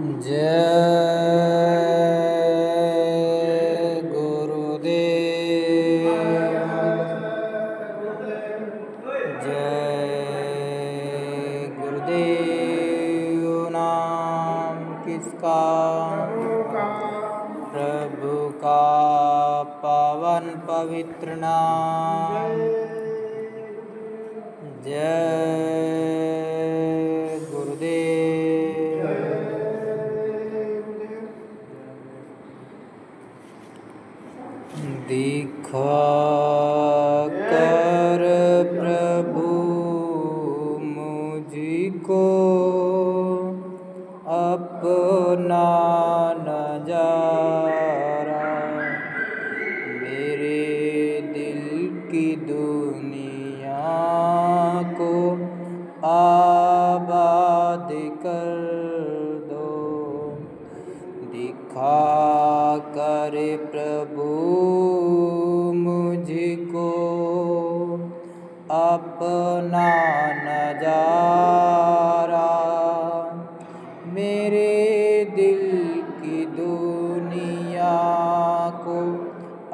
जय गुरुदेव। जय गुरुदेव। नाम किसका? प्रभु का पावन पवित्र नाम। जय गुरुदेव। दिखा कर प्रभु मुझको अपना नजारा, मेरे दिल की दुनिया को आबाद कर दो। दिखा कर प्रभु मुझको अपना नजारा, मेरे दिल की दुनिया को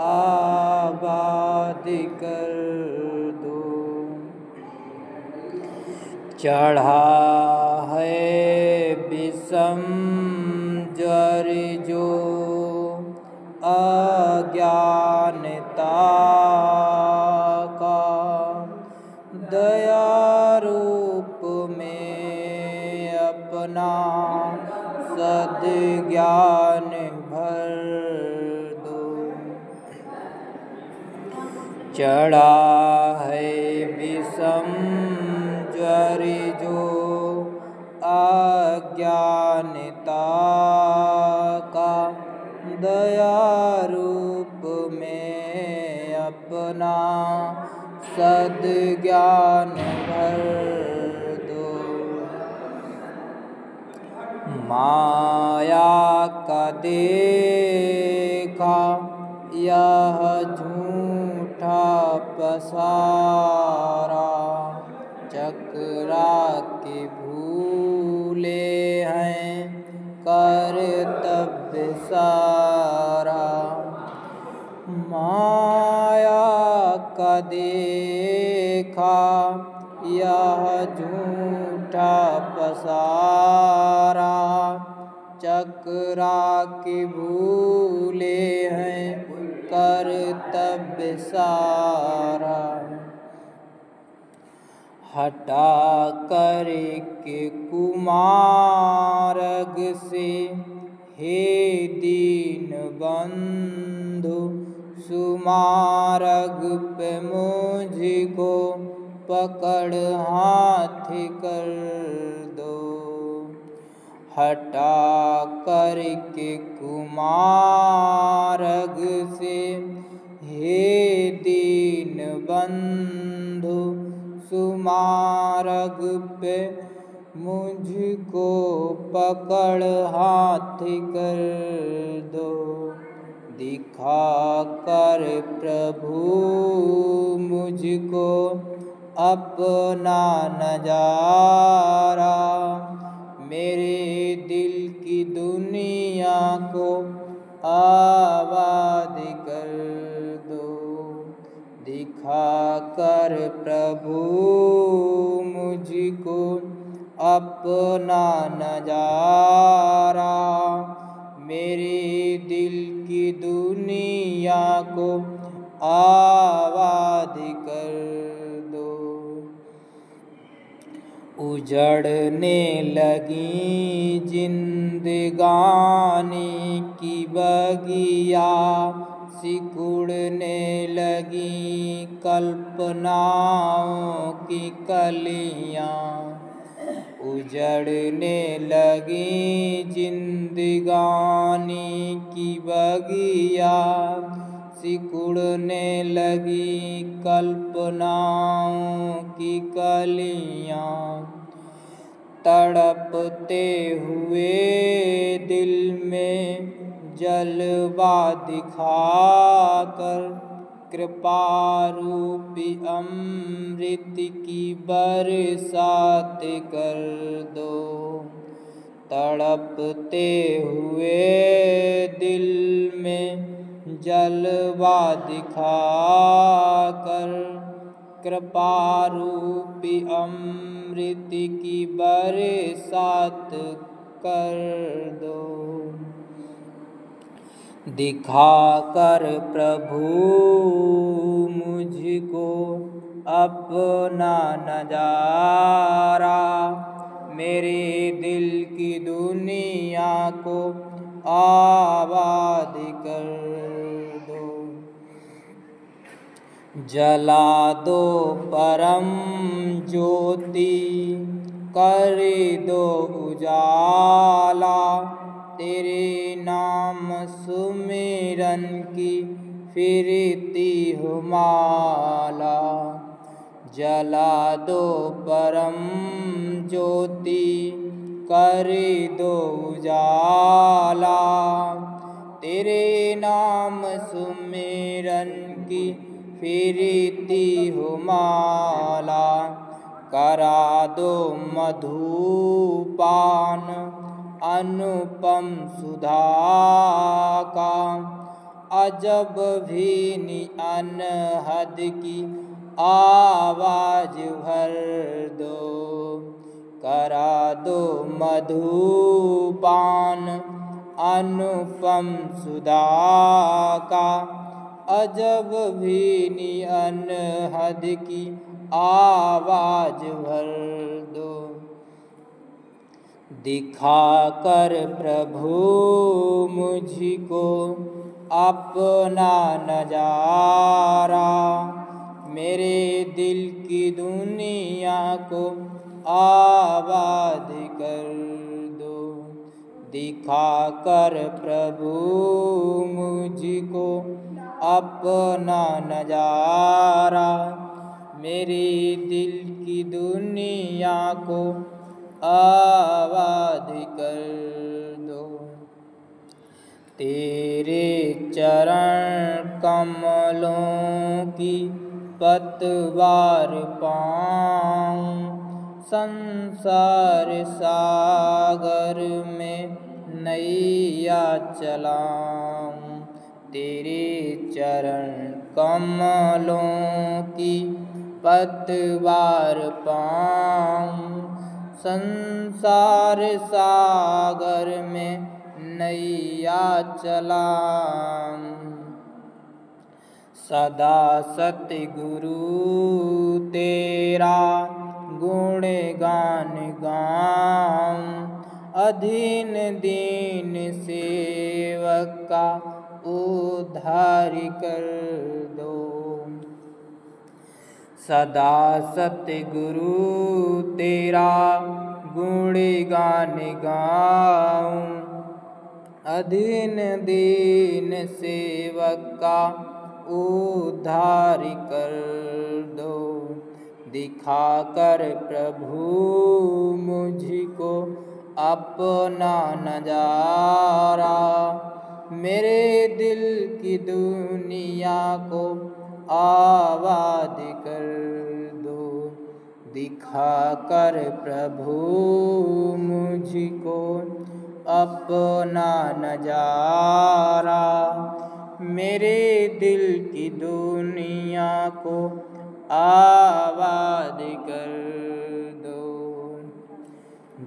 आबाद कर दो। चढ़ा है विषम ज्वर जो अज्ञानता का, दया रूप में अपना सद्ज्ञान भर दो। चढ़ा है विषम ज्वर जो अज्ञानता का, दया रूप में अपना सद्ज्ञान भर दो। माया का देखा यह झूठा पसारा, चकरा के भूले हैं कर्तव्य सारा। माया का देखा यह झूठा पसारा, चकरा के भूले हैं कर्तव्य सारा। हटा कर के कुमार्ग से हे दीन बंधु, सुमार्ग पे मुझको पकड़ हाथ कर दो। हटा कर के कुमार्ग से हे दीन बंधु, सुमार्ग पे मुझको पकड़ हाथ कर दो। दिखा कर प्रभु मुझको अपना नजारा, मेरे दिल की दुनिया को आबाद कर दो। दिखा कर प्रभु मुझको अपना नजारा, मेरे दिल की दुनिया को आबाद कर दो। उजड़ने लगी जिंदगानी की बगिया, सिकुड़ने लगी कल्पनाओं की कलियां। उजड़ने लगी जिंदगानी की बगिया, सिकुड़ने लगी कल्पनाओं की कलियां। तड़पते हुए दिल में जलवा दिखाकर, कृपा रूपी अमृत की बरसात कर दो। तड़पते हुए दिल में जलवा दिखाकर कृपा रूपी अमृत की बरसात कर दो। दिखाकर प्रभु मुझको अपना नजारा, मेरे दिल की दुनिया को आबाद कर दो। जला दो परम ज्योति, कर दो उजाला, तेरे नाम सुमिरन की फिरती हो माला। जला दो परम ज्योति, कर दो उजाला, तेरे नाम सुमिरन की फिरती हो माला। करा दो मधुपान अनुपम सुधा का, अजब भी अनहद की आवाज भर दो। करा दो मधुपान अनुपम सुधा का, अजब भी अनहद की आवाज भर दो। दिखाकर प्रभु मुझको अपना नजारा, मेरे दिल की दुनिया को आबाद कर दो। दिखाकर प्रभु मुझको अपना नजारा, मेरे दिल की दुनिया को आबाद कर दो। तेरे चरण कमलों की पतवार पाऊं, संसार सागर में नैया चलाऊं। तेरे चरण कमलों की पतवार पाऊं, संसार सागर में नैया चलाऊं। सदा सतगुरु तेरा गुणगान गाऊं, अधीन दीन सेवक का उद्धार कर दो। सदा सतगुरु तेरा गुणगान गाऊं, अधीन दीन सेवक का उद्धार कर दो। दिखाकर प्रभु मुझको अपना नजारा, मेरे दिल की दुनिया को आबाद कर दो। दिखाकर प्रभु मुझको अपना नजारा, मेरे दिल की दुनिया को आबाद कर दो।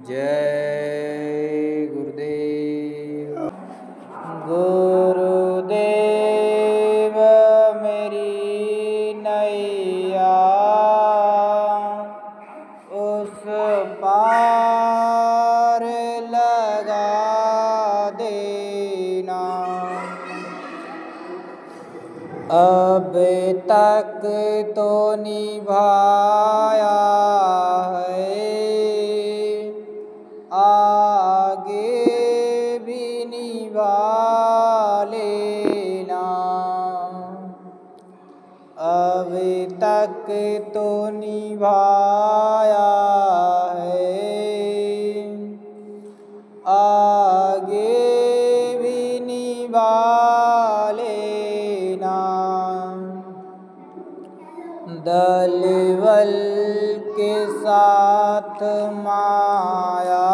जय गुरुदेव। गुरुदेव मेरी नैया उस पार लगा देना, अब तक तो निभाया है, आगे भी निभा लेना। अब तक तो निभाया है, आगे भी निभा लेना। दलबल के साथ माया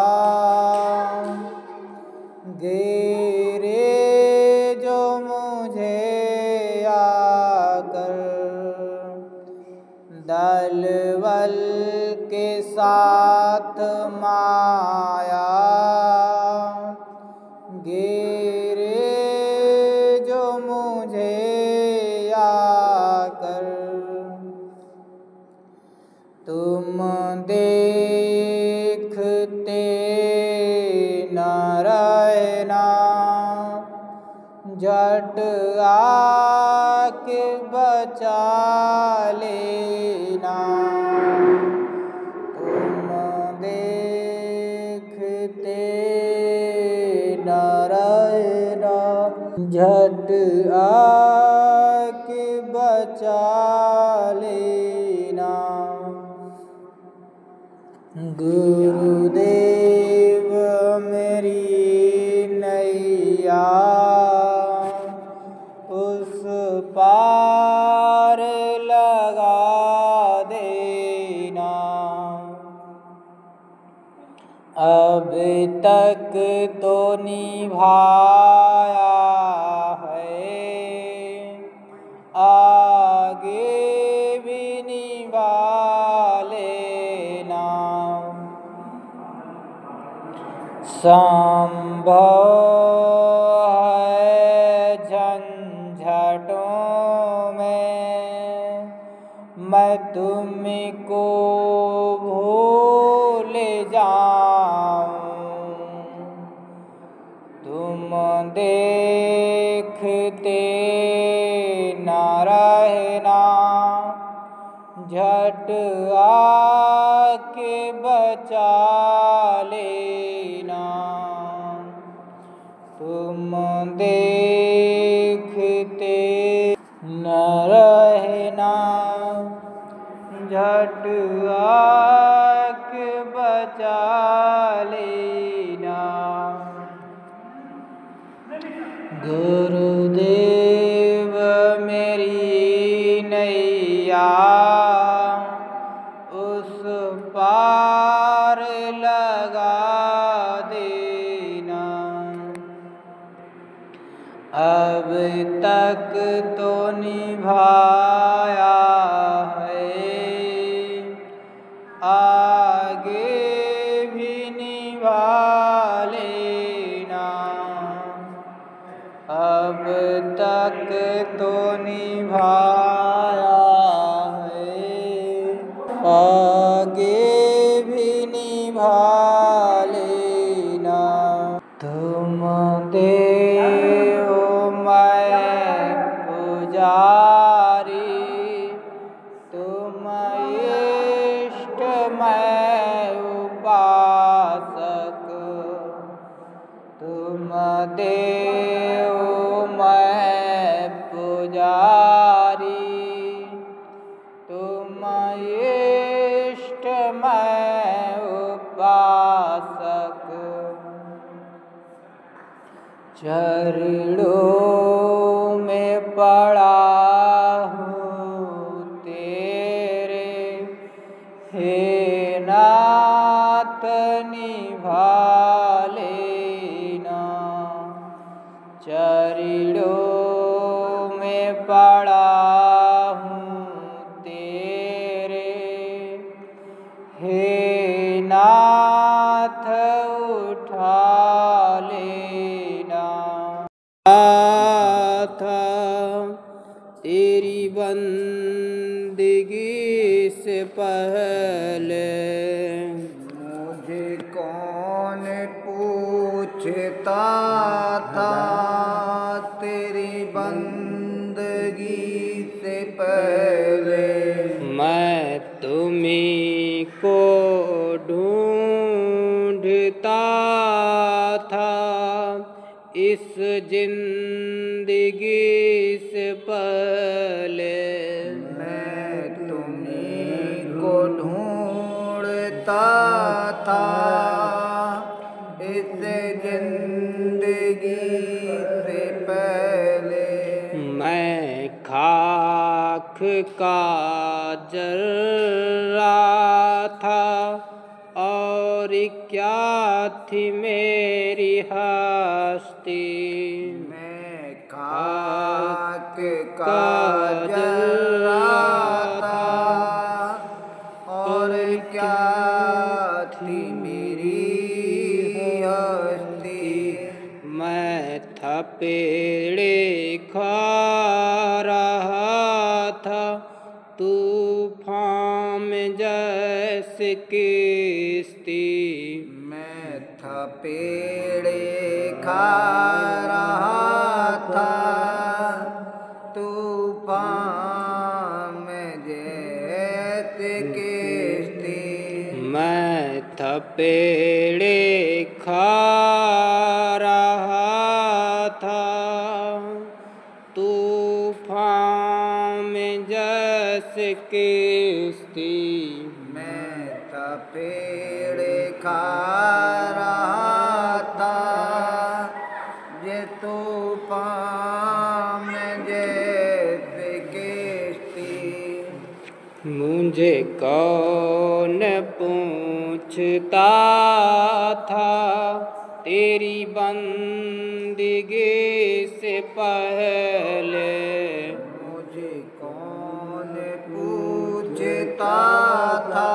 झट आके बचा लेना। तुम देखते न रहना, झट आके बचा लेना। गुरुदेव मेरी नैया उस पार लगा देना। अब तक तो निभाया है, आगे भी निभा लेना। संभव है झंझटों में मैं तुमको भूल जाऊं, तुम देखते न रहना, झट आके बचा लेना। तुम देखते न रहना, झट आके बचा लेना। गुरुदेव मेरी नैया उस पार लगा देना। अब तक तो निभाया है, आगे भी निभा लेना। अब तक तो निभाया है, आगे भी निभा लेना। तुम देव मैं पुजारी, तुम इष्ट मैं उपासक। तुम देव मैं पुजारी, तुम इष्ट मैं उपासक। चरणों में पड़ा हूँ तेरे, हे नाथ निभा लेना। चरणों में पड़ा हूँ तेरे, हे नाथ उठा लेना। था तेरी बंदगी से पहले मुझे कौन पूछता था, तेरी बंदगी से पहले मैं तुम्हीं को ढूंढता था, इस जिंदगी से पहले मैं तुम्हीं को ढूंढता था, इस जिंदगी से पहले मैं खाक का जर्रा था और क्या थी मेरी हस्ती। मैं खाक का जर्रा था और क्या थी मेरी हस्ती। मैं थपेड़े खा रहा था तूफान में जैसे किश्ती। मैं थपेड़े खा रहा था पेड़े खा रहा था, तूफान में जैसे किश्ती। मैं था पेड़े खा रहा था, ये तूफान में जैसे किश्ती। मुझे कौन पूछता था तेरी बंदगी से पहले। मुझे कौन पूछता था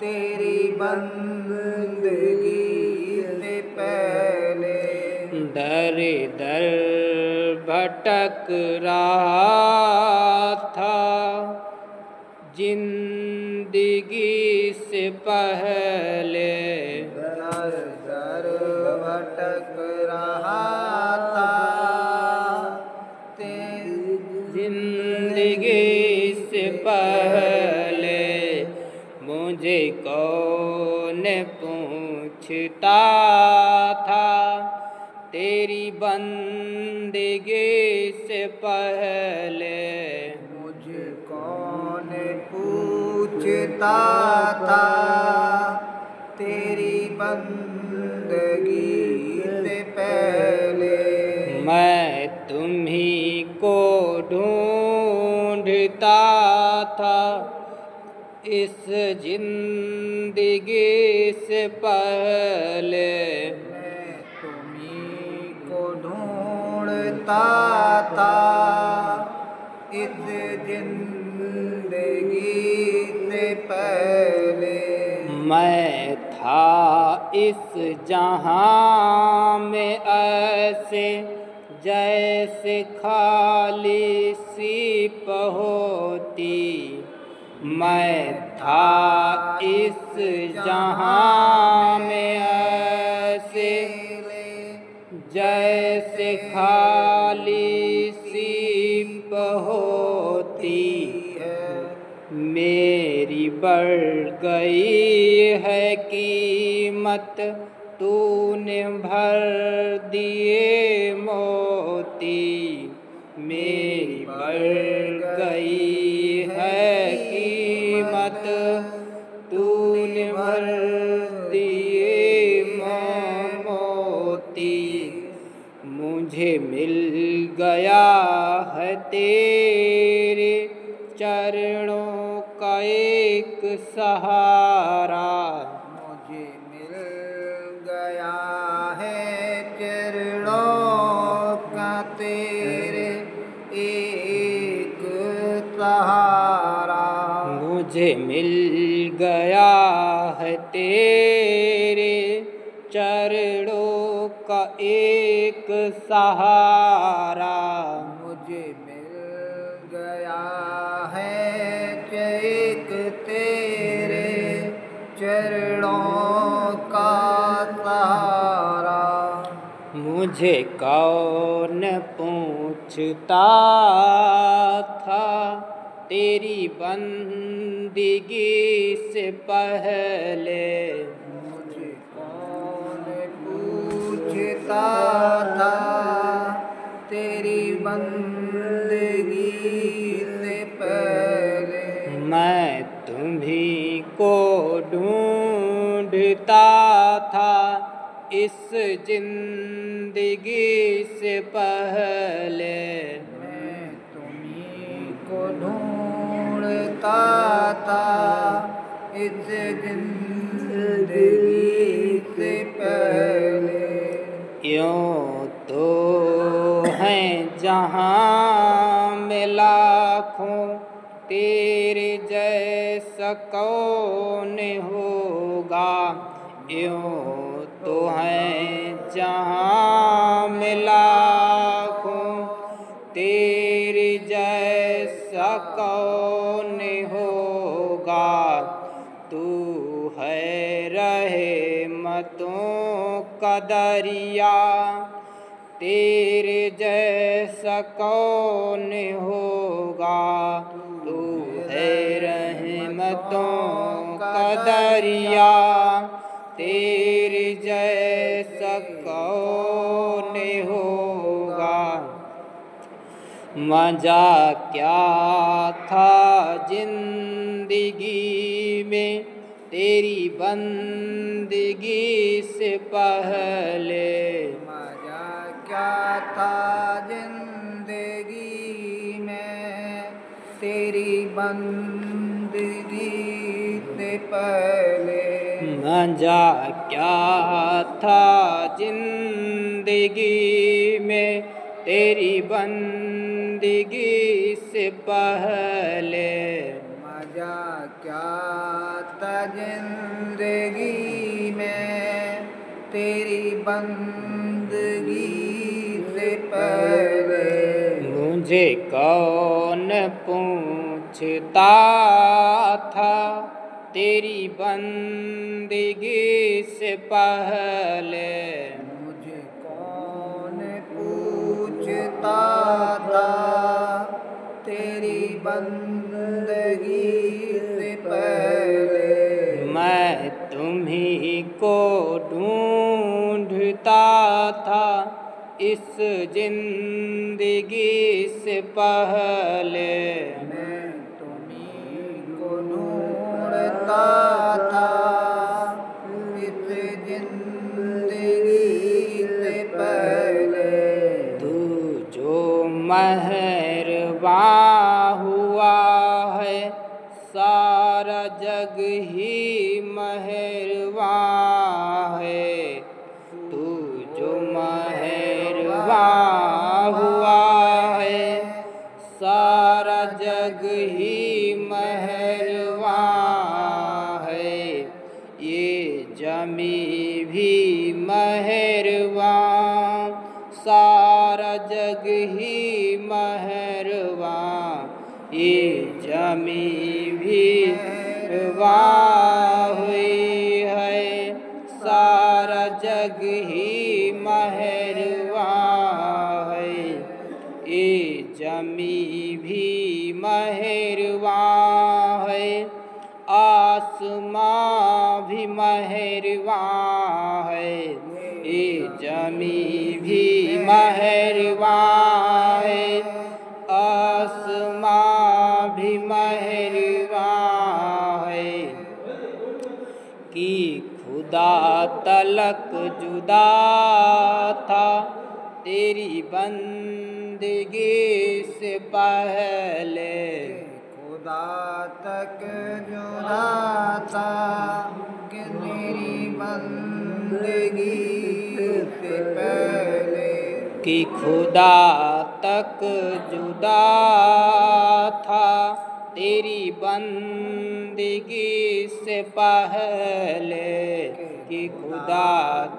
तेरी बंदगी से पहले। दर दर भटक रहा था जिंदगी से पहले। दर दर भटक रहा था जिंदगी से पहले। मुझे कौन पूछता था तेरी बंदगी से पहले। मुझे कौन पूछता था तेरी बंदगी से पहले। मैं तुम्ही को ढूंढता था इस जिंदगी से पहले। मैं तुम्ही को ढूंढता था इस जिंदगी से पहले। मैं था इस जहां में ऐसे जैसे खाली सीप होती। मैं था इस जहां में ऐसे जैसे खाली सीप होती। मेरी बढ़ गई है कीमत, तूने भर दिए मोती। मेरी बढ़ गई है कीमत, तूने भर दिए मोती। मुझे मिल गया है तेरे चरणों का एक सहारा। मुझे मिल गया है चरणों का तेरे एक सहारा। मुझे मिल गया है तेरे चरणों का एक सहारा। मुझे मिल गया है एक तेरे चरणों का सहारा। मुझे कौन पूछता था तेरी बंदगी से पहले। मुझे कौन पूछता था तेरी बंदगी से पहले। मैं तुम्ही को ढूंढता था इस जिंदगी से पहले। मैं तुम्ही को ढूंढता था इस जिंदगी से पहले। यूं तो हैं जहां में लाखों, तेरे जैसा कौन होगा। यूं तो हैं जहां में लाखों, तेरे जैसा कौन होगा। तू है रहमतों का दरिया, तेरे जैसा कौन होगा। तू है रहमतों कदरिया तेरे जैसा कौन होगा। मजा क्या था जिंदगी में तेरी बंदगी से पहले। मजा क्या था जिंदगी में तेरी बंदगी से पहले। मजा क्या था जिंदगी में तेरी बंदगी से पहले। मजा क्या था जिंदगी में तेरी बंदगी से पहले। मुझे कौन पूछता था तेरी बंदगी से पहले। मुझे कौन पूछता था तेरी बंदगी से पहले। मैं तुम्ही को ढूंढता था इस जिंदगी से पहले। मैं तुम्ही को ढूंढता था इस जिंदगी से पहले। तू जो मेहरबान हुआ है सारा जग ही मेहरबान है। तू जो मेहरबान हुआ है सारा जग ही मेहरबान है। ये जमी भी मेहरबान सारा जग ही मेहरबान। ये जमी भी मेहरबान हुई है सारा जग ही मेहरबान है। ये जमी भी मेहरबान है आसमां भी मेहरबान है। ये जमी भी मेहरबान है आसमां भी मेहरबान है। कि खुदा तलक जुदा था तेरी बंदगी से पहले। खुदा तक जुदा था कि तेरी बंदगी से पहले। कि खुदा तक जुदा था तेरी बंदगी से पहले। कि खुदा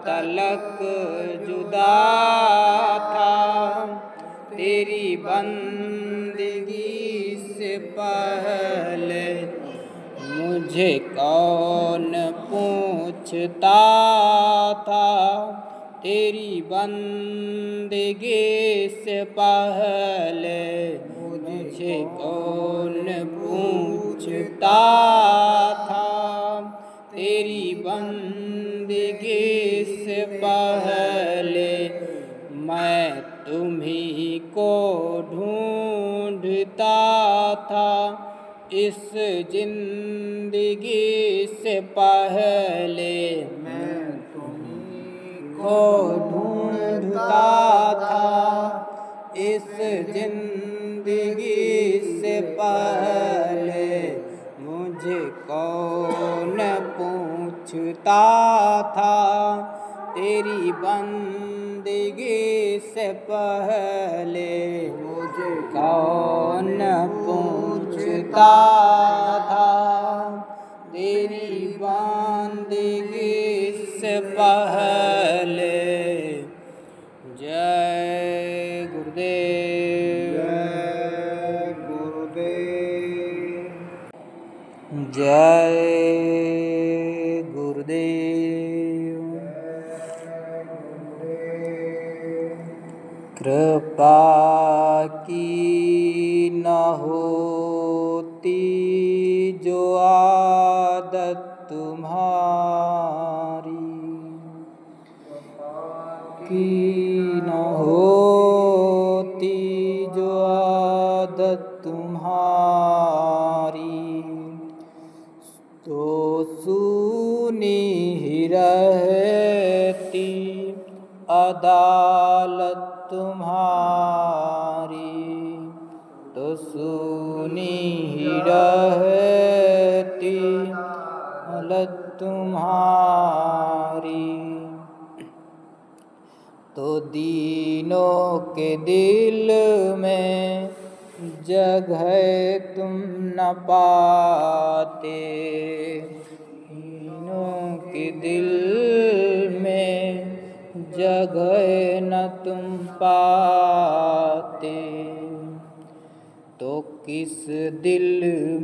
तलक जुदा था तेरी बंदगी से पहले। मुझे कौन पूछता था तेरी बंदगी से पहले। मुझे कौन पूछता था तेरी बंदगी से पहले। मैं तुम्ही को ढूंढता था इस जिंदगी से पहले। मैं तुम्ही को ढूंढता था इस जिंदगी से पहले। मुझे कौन पूछता था तेरी बंदगी से पहले। मुझे कौन पूछता था तेरी बंदगी से पहले। जय गुरुदेव। जय गुरुदेव। जय गुरुदेव। कृपा की न होती जो आदत की न होती जो आदत तुम्हारी, तो सूनी ही रहती अदालत तुम्हारी, तो सूनी ही रहती अदालत तुम्हारी। तो दीनों के दिल में जगह तुम न पाते, दीनों के दिल में जगह न तुम पाते, तो किस दिल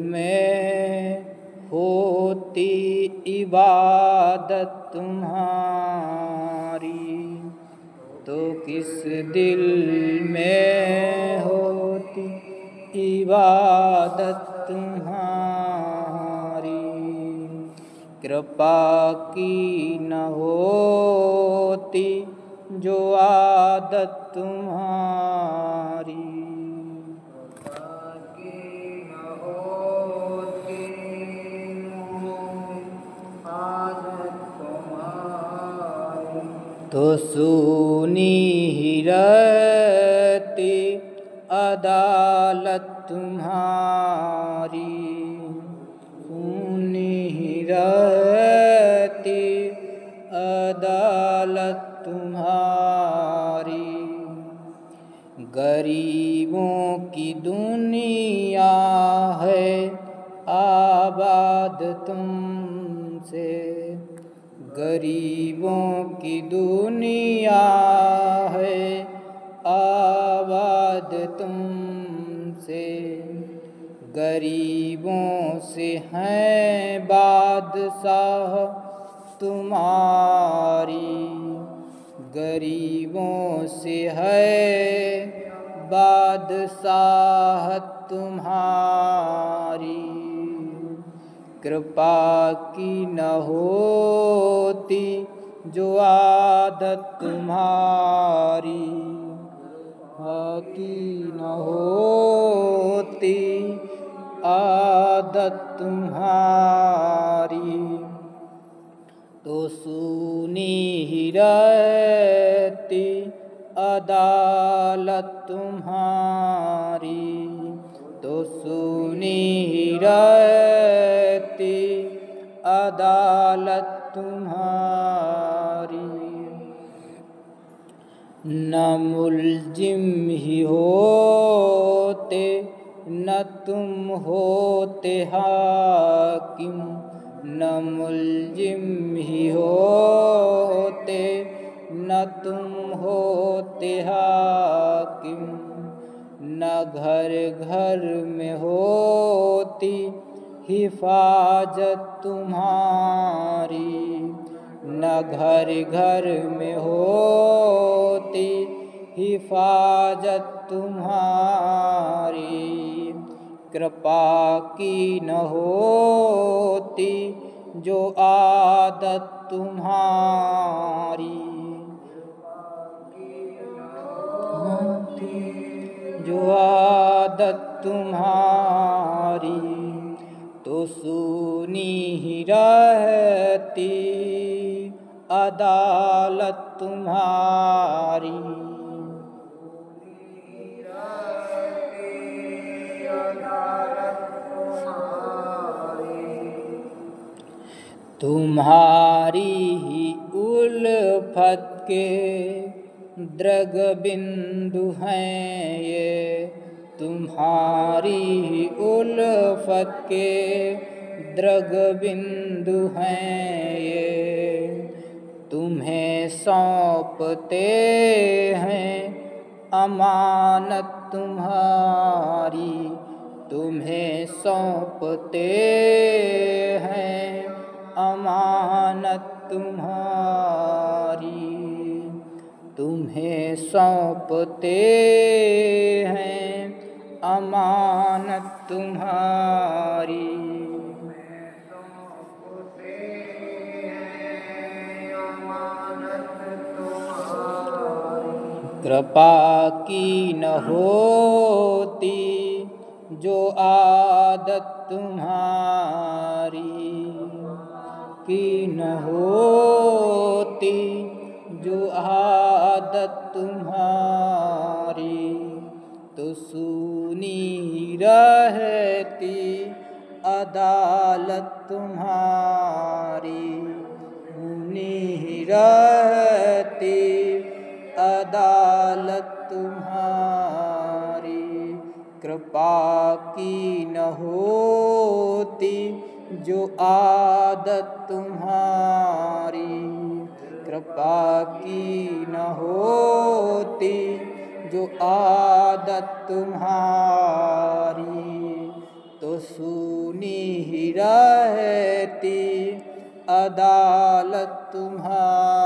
में होती इबादत तुम्हारी, तो किस दिल में होती इबादत तुम्हारी। कृपा की न होती जो आदत तुम्हारी, तो सूनी ही रहती अदालत तुम्हारी, सूनी ही रहती अदालत तुम्हारी। गरीबों की दुनिया है आबाद तुमसे, गरीबों की दुनिया है आबाद तुमसे, गरीबों से हैं बादशाह तुम्हारी, गरीबों से है बादशाह तुम्हारी। कृपा की न होती जो आदत तुम्हारी, की न होती आदत तुम्हारी, तो सूनी ही रहती अदालत तुम्हारी, तो सूनी ही रहती अदालत तुम्हारी। न मुल्जिम ही होते न तुम होते हाकिम, न मुल्जिम ही होते न तुम होते हाकिम, न घर घर में होती हिफाजत तुम्हारी, न घर घर में होती हिफाजत तुम्हारी। कृपा की न होती जो आदत तुम्हारी, जो आदत तुम्हारी, तो सूनी ही रहती अदालत तुम्हारी, तुम्हारी ही उल्फत के द्रग बिंदु हैं ये, तुम्हारी ही उल्फत के द्रग बिंदु हैं ये, तुम्हें सौंपते हैं अमानत तुम्हारी, तुम्हें सौंपते हैं अमानत तुम्हारी, तुम्हें सौंपते हैं अमानत तुम्हारी। कृपा की न होती जो आदत तुम्हारी, की न होती जो आदत तुम्हारी, तो सुनी रहती अदालत तुम्हारी, सुनी रहती अदालत तुम्हारी। कृपा की न होती जो आदत तुम्हारी, कृपा की न होती जो आदत तुम्हारी, तो सुनी ही रहती अदालत तुम्हारी।